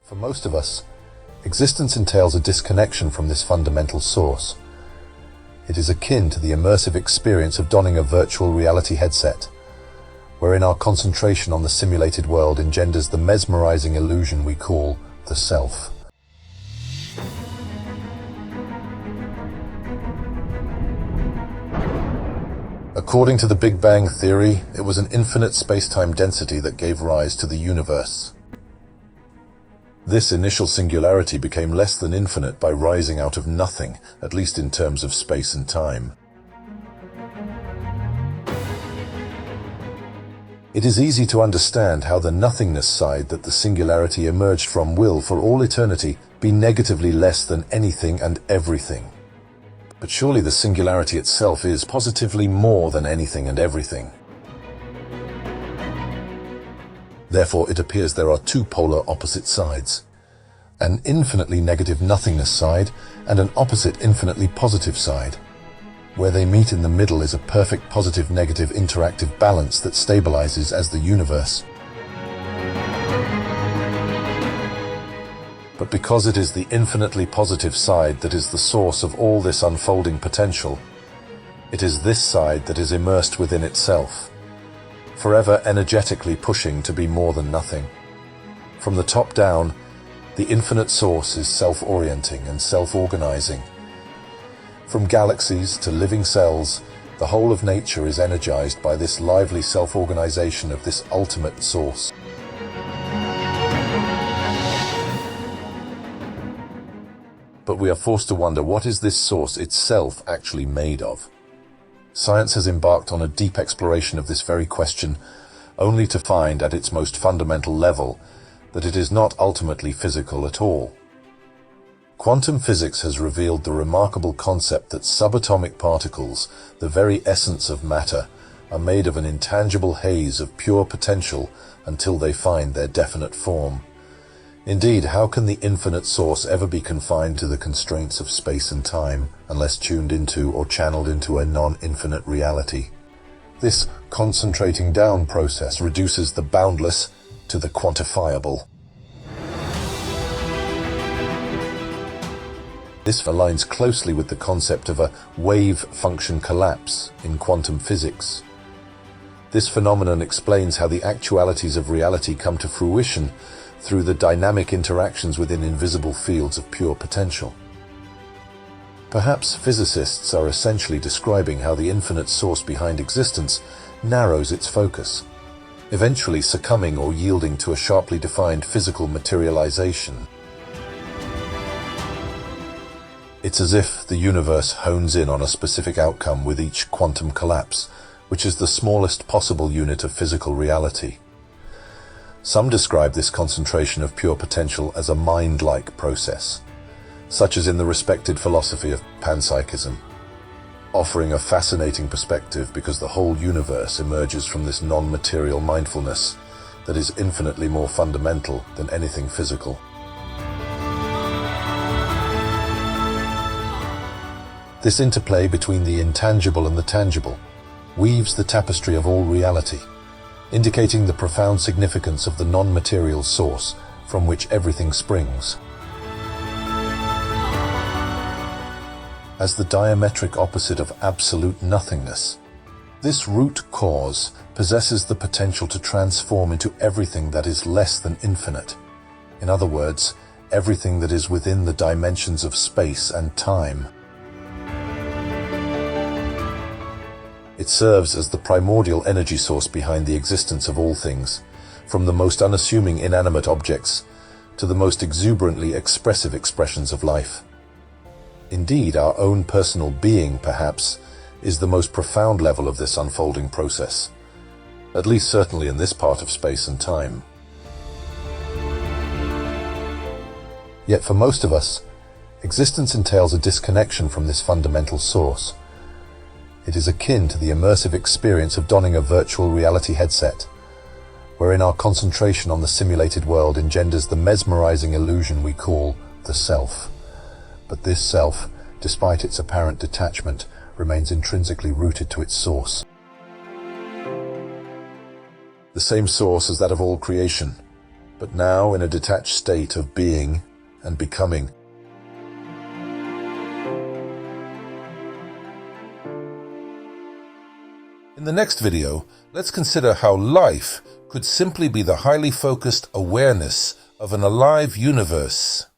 For most of us, existence entails a disconnection from this fundamental source. It is akin to the immersive experience of donning a virtual reality headset, wherein our concentration on the simulated world engenders the mesmerizing illusion we call the self. According to the Big Bang Theory, it was an infinite space-time density that gave rise to the universe. This initial singularity became less than infinite by rising out of nothing, at least in terms of space and time. It is easy to understand how the nothingness side that the singularity emerged from will, for all eternity, be negatively less than anything and everything. But surely the singularity itself is positively more than anything and everything. Therefore, it appears there are two polar opposite sides. An infinitely negative nothingness side and an opposite infinitely positive side. Where they meet in the middle is a perfect positive-negative interactive balance that stabilizes as the universe. But because it is the infinitely positive side that is the source of all this unfolding potential, it is this side that is immersed within itself, forever energetically pushing to be more than nothing. From the top down, the infinite source is self-orienting and self-organizing. From galaxies to living cells, the whole of nature is energized by this lively self-organization of this ultimate source. But we are forced to wonder, what is this source itself actually made of? Science has embarked on a deep exploration of this very question, only to find at its most fundamental level that it is not ultimately physical at all. Quantum physics has revealed the remarkable concept that subatomic particles, the very essence of matter, are made of an intangible haze of pure potential until they find their definite form. Indeed, how can the infinite source ever be confined to the constraints of space and time, unless tuned into or channeled into a non-infinite reality? This concentrating down process reduces the boundless to the quantifiable. This aligns closely with the concept of a wave function collapse in quantum physics. This phenomenon explains how the actualities of reality come to fruition through the dynamic interactions within invisible fields of pure potential. Perhaps physicists are essentially describing how the infinite source behind existence narrows its focus, eventually succumbing or yielding to a sharply defined physical materialization. It's as if the universe hones in on a specific outcome with each quantum collapse, which is the smallest possible unit of physical reality. Some describe this concentration of pure potential as a mind-like process, such as in the respected philosophy of panpsychism, offering a fascinating perspective because the whole universe emerges from this non-material mindfulness that is infinitely more fundamental than anything physical. This interplay between the intangible and the tangible weaves the tapestry of all reality, indicating the profound significance of the non-material source from which everything springs. As the diametric opposite of absolute nothingness, this root cause possesses the potential to transform into everything that is less than infinite. In other words, everything that is within the dimensions of space and time. It serves as the primordial energy source behind the existence of all things, from the most unassuming inanimate objects to the most exuberantly expressive expressions of life. Indeed, our own personal being, perhaps, is the most profound level of this unfolding process, at least certainly in this part of space and time. Yet for most of us, existence entails a disconnection from this fundamental source. It is akin to the immersive experience of donning a virtual reality headset, wherein our concentration on the simulated world engenders the mesmerizing illusion we call the self. But this self, despite its apparent detachment, remains intrinsically rooted to its source. The same source as that of all creation, but now in a detached state of being and becoming. In the next video, let's consider how life could simply be the highly focused awareness of an alive universe.